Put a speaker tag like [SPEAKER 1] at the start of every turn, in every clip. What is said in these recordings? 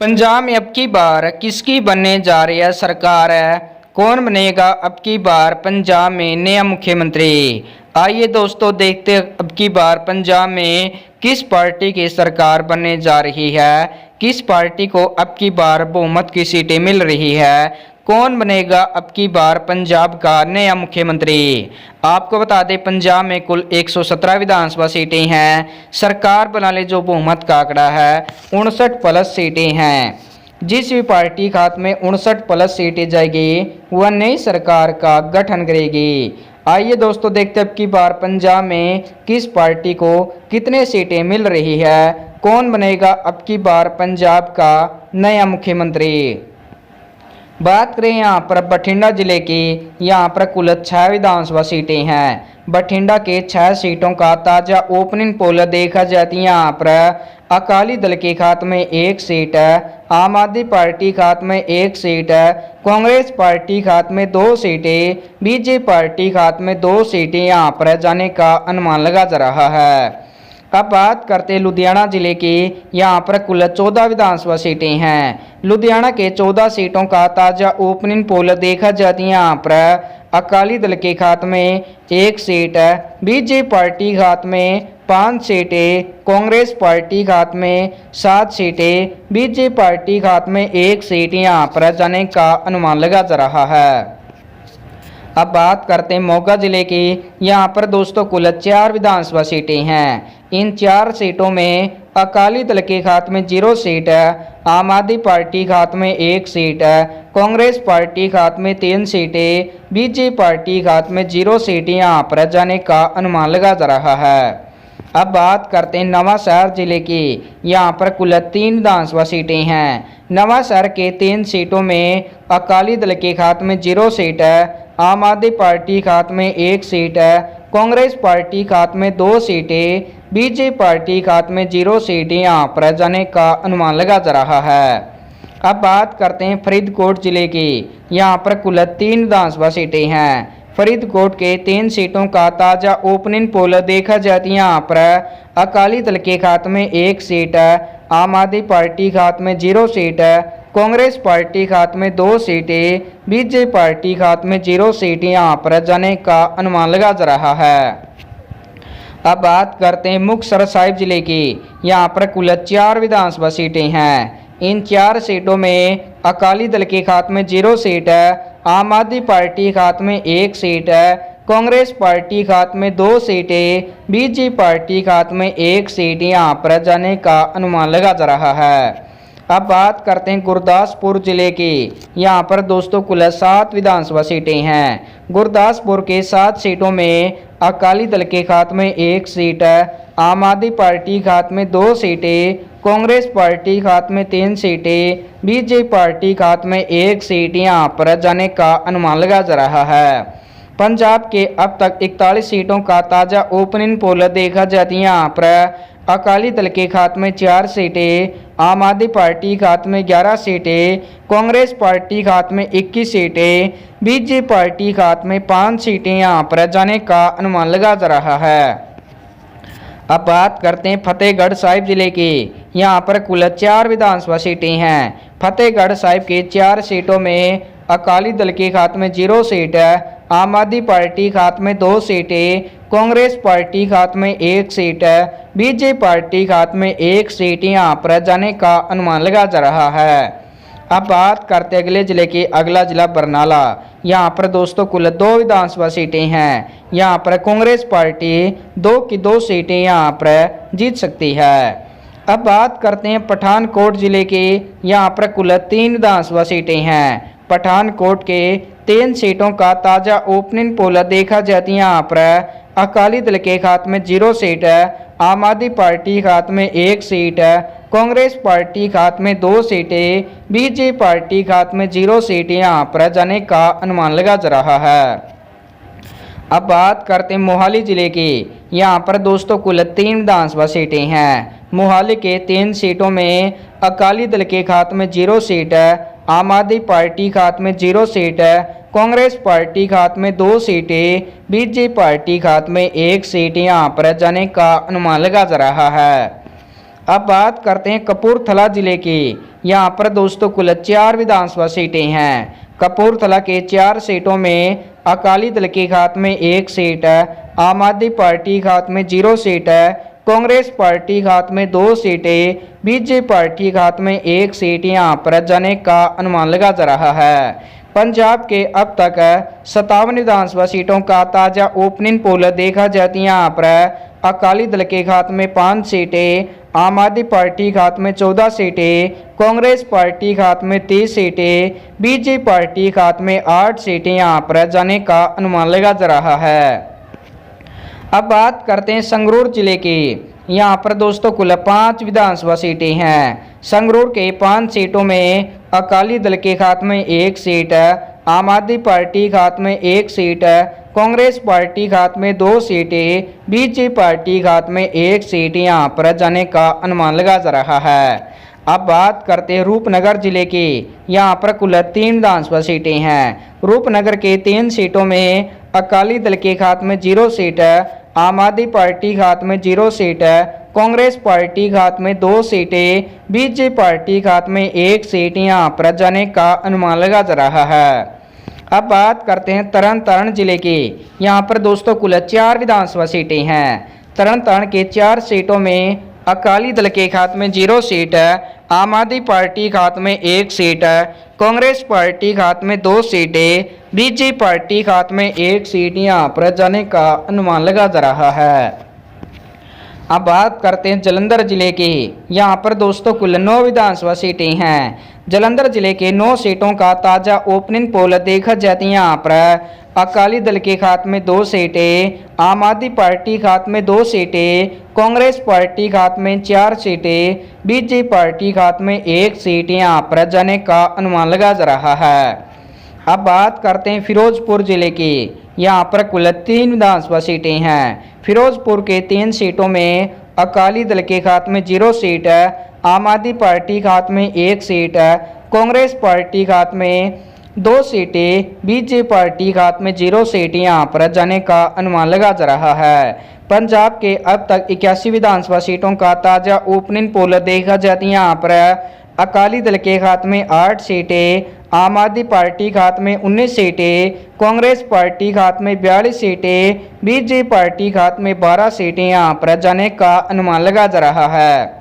[SPEAKER 1] पंजाब में अब की बार किसकी बनने जा रही है सरकार है? कौन बनेगा अब की बार पंजाब में नया मुख्यमंत्री? आइए दोस्तों देखते हैं अब की बार पंजाब में किस पार्टी की सरकार बनने जा रही है, किस पार्टी को अब की बार बहुमत की सीटें मिल रही है, कौन बनेगा अब की बार पंजाब का नया मुख्यमंत्री। आपको बता दें पंजाब में कुल 117 विधानसभा सीटें हैं। सरकार बनाने जो बहुमत का आंकड़ा है 59 प्लस सीटें हैं। जिस भी पार्टी के हाथ में 59 प्लस सीटें जाएगी वह नई सरकार का गठन करेगी। आइए दोस्तों देखते हैं अब की बार पंजाब में किस पार्टी को कितने सीटें मिल रही है, कौन बनेगा अब की बार पंजाब का नया मुख्यमंत्री। बात करें यहाँ पर बठिंडा जिले की, यहाँ पर कुल 6 विधानसभा सीटें हैं। बठिंडा के 6 सीटों का ताजा ओपनिंग पोल देखा जाती है। यहाँ पर अकाली दल के खाते में 1 सीट है, आम आदमी पार्टी खाते में 1 सीट है, कांग्रेस पार्टी खाते में 2 सीटें, बीजेपी पार्टी खाते में 2 सीटें यहाँ पर जाने का अनुमान लगा जा रहा है। अब बात करते हैं लुधियाना जिले की, यहाँ पर कुल 14 विधानसभा सीटें हैं। लुधियाना के 14 सीटों का ताजा ओपनिंग पोल देखा जाती है। यहाँ पर अकाली दल के खाते में 1 सीट है, बीजेपी पार्टी खाते में 5 सीटें, कांग्रेस पार्टी खाते में 7 सीटें, बीजेपी पार्टी खाते में 1 सीट यहाँ पर जाने का अनुमान लगा जा रहा है। अब बात करते हैं मोगा जिले की, यहाँ पर दोस्तों कुल 4 विधानसभा सीटें हैं। इन 4 सीटों में अकाली दल के खाते में 0 सीट है, आम आदमी पार्टी खाते में 1 सीट है, कांग्रेस पार्टी खाते में 3 सीटें, बीजेपी पार्टी खाते में 0 सीटें यहाँ पर जाने का अनुमान लगा जा रहा है। अब बात करते हैं नवांशहर जिले की, यहाँ पर कुल 3 विधानसभा सीटें हैं। नवांशहर के 3 सीटों में अकाली दल के खाते में 0 सीट है, आम आदमी पार्टी खाते में 1 सीट है, कांग्रेस पार्टी खाते में 2 सीटें, बीजेपी पार्टी खाते में 0 सीटें यहाँ पर जाने का अनुमान लगा जा रहा है। अब बात करते हैं फरीदकोट जिले की, यहाँ पर कुल 3 विधानसभा सीटें हैं। फरीदकोट के 3 सीटों का ताजा ओपनिंग पोल देखा जाती है। यहाँ पर अकाली दल के खाते में 1 सीट है, आम आदमी पार्टी खाते में 0 सीट है, कांग्रेस पार्टी खाते में 2 सीटें, बीजेपी पार्टी खाते में 0 सीटें यहाँ पर जाने का अनुमान लगा जा रहा है। अब बात करते हैं मुक्तसर साहिब जिले की, यहाँ पर कुल 4 विधानसभा सीटें हैं। इन 4 सीटों में अकाली दल के खाते में 0 सीट है, आम आदमी पार्टी खाते में 1 सीट है, कांग्रेस पार्टी खाते में 2 सीटें, बीजेपी पार्टी खाते में 1 सीट यहाँ पर जाने का अनुमान लगा जा रहा है। अब बात करते हैं गुरदासपुर जिले की, यहाँ पर दोस्तों कुल 7 विधानसभा सीटें हैं। गुरदासपुर के 7 सीटों में अकाली दल के खाते में 1 सीट है, आम आदमी पार्टी खाते में 2 सीटें, कांग्रेस पार्टी खाते में 3 सीटें, बीजेपी पार्टी खाते में 1 सीट यहाँ पर जाने का अनुमान लगा जा रहा है। पंजाब के अब तक 41 सीटों का ताजा ओपनिंग पोल देखा जाती है। यहाँ पर अकाली दल के खाते में 4 सीटें, आम आदमी पार्टी खाते में 11 सीटें, कांग्रेस पार्टी खाते में 21 सीटें, बीजेपी पार्टी खाते में 5 सीटें यहाँ पर जाने का अनुमान लगा जा रहा है। अब बात करते हैं फतेहगढ़ साहिब जिले की, यहाँ पर कुल 4 विधानसभा सीटें हैं। फतेहगढ़ साहिब के 4 सीटों में अकाली दल के खाते में 0 सीट है, आम आदमी पार्टी खाते में 2 सीटें, कांग्रेस पार्टी खाते में 1 सीट है, बीजेपी पार्टी खाते में 1 सीट यहाँ पर जाने का अनुमान लगा जा रहा है। अब बात करते हैं अगले जिले की, अगला जिला बरनाला, यहाँ पर दोस्तों कुल 2 विधानसभा सीटें हैं। यहाँ पर कांग्रेस पार्टी 2 की 2 सीटें यहाँ पर जीत सकती है। अब बात करते हैं पठानकोट जिले की, यहाँ पर कुल 3 विधानसभा सीटें हैं। पठानकोट के 3 सीटों का ताजा ओपनिंग पोल देखा जाती है। यहाँ पर अकाली दल के खाते में 0 सीट है, आम आदमी पार्टी खाते में 1 सीट है, कांग्रेस पार्टी खाते में 2 सीटें, बीजेपी पार्टी खाते में 0 सीटें यहाँ पर जाने का अनुमान लगा जा रहा है। अब बात करते हैं मोहाली जिले की, यहाँ पर दोस्तों कुल 3 विधानसभा सीटें हैं। मोहाली के 3 सीटों में अकाली दल के खाते में 0 सीट है, आम आदमी पार्टी खाते में 0 सीट है, कांग्रेस पार्टी खाते में 2 सीटें, बीजेपी पार्टी खाते में 1 सीट यहाँ पर जाने का अनुमान लगा जा रहा है। अब बात करते हैं कपूरथला जिले की। यहाँ पर दोस्तों कुल 4 विधानसभा सीटें हैं। कपूरथला के 4 सीटों में अकाली दल के खाते में 1 सीट है, आम आदमी पार्टी खाते में 0 सीट है, कांग्रेस पार्टी खाते में 2 सीटें, बीजेपी पार्टी खाते में 1 सीट यहाँ पर जाने का अनुमान लगा जा रहा है। पंजाब के अब तक 57 विधानसभा सीटों का ताजा ओपनिंग पोल देखा जाती है। यहाँ पर अकाली दल के खाते में 5 सीटें, आम आदमी पार्टी खाते में 14 सीटें, कांग्रेस पार्टी खाते में 30 सीटें, बीजेपी पार्टी खाते में 8 सीटें यहाँ पर जाने का अनुमान लगा जा रहा है। अब बात करते हैं संगरूर जिले की। यहाँ पर दोस्तों कुल 5 विधानसभा सीटें हैं। संगरूर के 5 सीटों में अकाली दल के खाते में 1 सीट है, आम आदमी पार्टी खाते में 1 सीट है, कांग्रेस पार्टी खाते में 2 सीटें, बीजेपी पार्टी खाते में 1 सीट यहाँ पर जाने का अनुमान लगा जा रहा है। अब बात करते हैं रूपनगर जिले की। यहाँ पर कुल 3 विधानसभा सीटें हैं। रूपनगर के 3 सीटों में अकाली दल के खाते में 0 सीट है, आम आदमी पार्टी खाते में 0 सीट है, कांग्रेस पार्टी खाते में 2 सीटें, बीजेपी पार्टी खाते में 1 सीट यहाँ पर जाने का अनुमान लगा जा रहा है। अब बात करते हैं तरन तारण जिले की। यहाँ पर दोस्तों कुल 4 विधानसभा सीटें हैं। तरन तारण के 4 सीटों में अकाली दल के खाते में 0 सीट है, आम आदमी पार्टी खाते में 1 सीट है, कांग्रेस पार्टी खाते में 2 सीटें, बीजेपी पार्टी खाते में 1 सीट यहाँ पर जाने का अनुमान लगा जा रहा है। अब बात करते हैं जालंधर जिले की। यहाँ पर दोस्तों कुल 9 विधानसभा सीटें हैं। जालंधर जिले के 9 सीटों का ताजा ओपनिंग पोल देखा जाती है। यहाँ पर अकाली दल के खाते में 2 सीटें, आम आदमी पार्टी खाते में 2 सीटें, कांग्रेस पार्टी खाते में 4 सीटें, बीजेपी पार्टी खाते में 1 सीट यहाँ पर जाने का अनुमान लगा जा रहा है। अब बात करते हैं फिरोजपुर जिले की। यहाँ पर कुल 3 विधानसभा सीटें हैं। फिरोजपुर के 3 सीटों में अकाली दल के खाते में 0 सीट है, आम आदमी पार्टी खाते में 1 सीट है, कांग्रेस पार्टी खाते में 2 सीटें, बीजेपी पार्टी खाते में 0 सीट यहाँ पर जाने का अनुमान लगा जा रहा है। पंजाब के अब तक 81 विधानसभा सीटों का ताजा ओपनिंग पोल देखा जाती है। यहाँ पर अकाली दल के खाते में 8 सीटें, आम आदमी पार्टी खाते में 19 सीटें, कांग्रेस पार्टी खाते में 42 सीटें, बीजेपी पार्टी खाते में 12 सीटें यहाँ पर जाने का अनुमान लगा जा रहा है।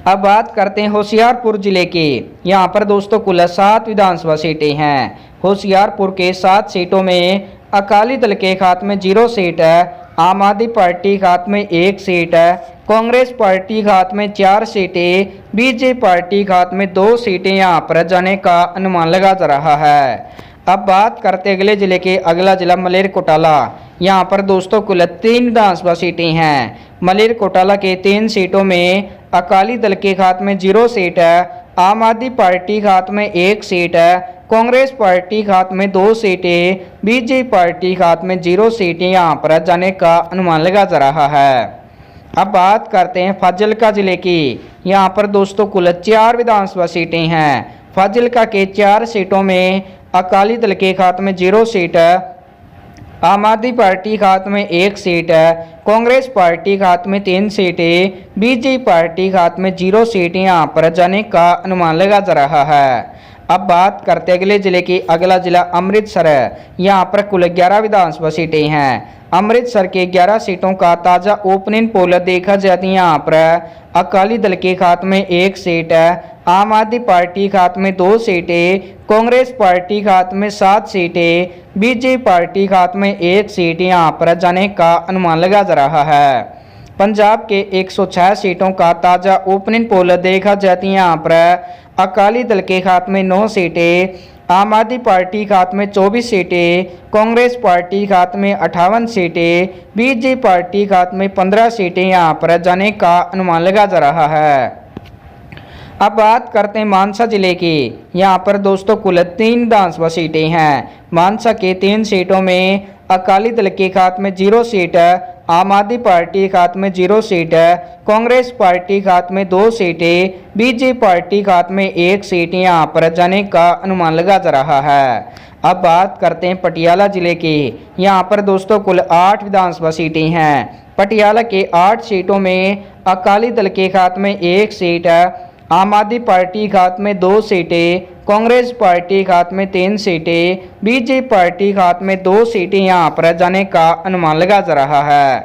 [SPEAKER 1] अब बात करते हैं होशियारपुर जिले की। यहाँ पर दोस्तों कुल 7 विधानसभा सीटें हैं। होशियारपुर के 7 सीटों में अकाली दल के खाते में 0 सीट है, आम आदमी पार्टी खाते में 1 सीट है, कांग्रेस पार्टी खाते में 4 सीटें, बीजेपी पार्टी खाते में 2 सीटें यहाँ पर जाने का अनुमान लगा जा रहा है। अब बात करते अगले जिले के। अगला जिला मलेरकोटाला। यहाँ पर दोस्तों कुल 3 विधानसभा सीटें हैं। मलेरकोटाला के 3 सीटों में अकाली दल के खाते में 0 सीट है, आम आदमी पार्टी खाते में 1 सीट है, कांग्रेस पार्टी खाते में 2 सीटें, बीजेपी पार्टी खाते में 0 सीटें यहाँ पर जाने का अनुमान लगा जा रहा है। अब बात करते हैं फाजिल्का जिले की। यहाँ पर दोस्तों कुल 4 विधानसभा सीटें हैं। फाजिल्का के 4 सीटों में अकाली दल के खाते में 0 सीट है, आम आदमी पार्टी खाते में 1 सीट है, कांग्रेस पार्टी खाते में 3 सीटें, बीजेपी पार्टी खाते में 0 सीटें यहाँ पर जाने का अनुमान लगा जा रहा है। अब बात करते अगले जिले की। अगला जिला अमृतसर है। यहाँ पर कुल 11 विधानसभा सीटें हैं। अमृतसर के 11 सीटों का ताजा ओपनिंग पोल देखा जाती है। यहाँ पर अकाली दल के खाते में 1 सीट है, आम आदमी पार्टी खाते में 2 सीटें, कांग्रेस पार्टी खाते में 7 सीटें, बीजेपी पार्टी खाते में 1 सीट यहाँ पर जाने का अनुमान लगा जा रहा है। पंजाब के 106 सीटों का ताजा ओपनिंग पोल देखा जाती है। यहाँ पर अकाली दल के खाते में 9 सीटें, आम आदमी पार्टी खाते में 24 सीटें, कांग्रेस पार्टी खाते में 58 सीटें, बीजेपी पार्टी खाते में 15 सीटें यहाँ पर जाने का अनुमान लगा जा रहा है। अब बात करते हैं मानसा जिले की। यहाँ पर दोस्तों कुल 3 विधानसभा सीटें हैं। मानसा के 3 सीटों में अकाली दल के खाते में 0 सीट है, आम आदमी पार्टी खाते में 0 सीट है, कांग्रेस पार्टी खाते में 2 सीटें, बीजेपी पार्टी खाते में 1 सीट यहाँ पर जाने का अनुमान लगा जा रहा है। अब बात करते हैं पटियाला जिले की। यहाँ पर दोस्तों कुल 8 विधानसभा सीटें हैं। पटियाला के 8 सीटों में अकाली दल के खाते में 1 सीट है, आम आदमी पार्टी के हाथ में 2 सीटें, कांग्रेस पार्टी के हाथ में 3 सीटें, बीजेपी पार्टी के हाथ में 2 सीटें यहां पर जाने का अनुमान लगा जा रहा है।